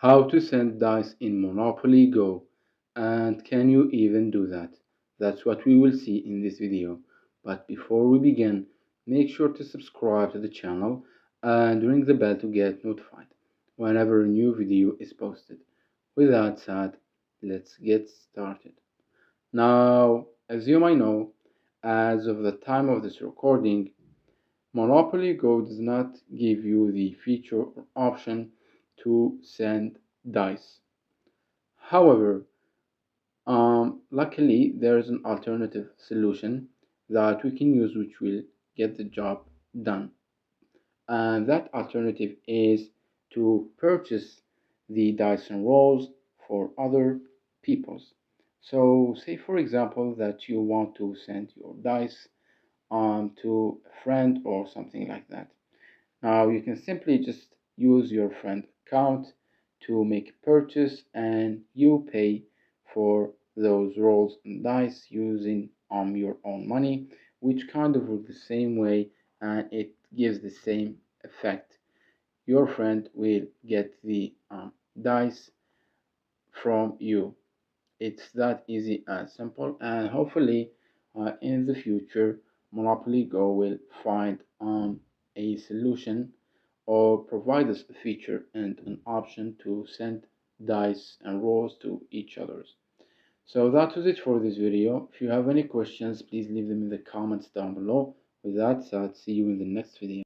How to send dice in Monopoly Go, and can you even do that? That's what we will see in this video. But before we begin, make sure to subscribe to the channel and ring the bell to get notified whenever a new video is posted. With that said, let's get started. Now, as you might know, as of the time of this recording, Monopoly Go does not give you the feature or option to send dice. However, luckily there is an alternative solution that we can use which will get the job done. And that alternative is to purchase the dice and rolls for other people's. So say for example that you want to send your dice to a friend or something like that. Now you can simply just use your friend account to make a purchase and you pay for those rolls and dice using your own money, which kind of works the same way and it gives the same effect. Your friend will get the dice from you. It's that easy and simple, and hopefully in the future Monopoly Go will find a solution or provide us a feature and an option to send dice and rolls to each others. So that was it for this video. If you have any questions, please leave them in the comments down below. With that said, see you in the next video.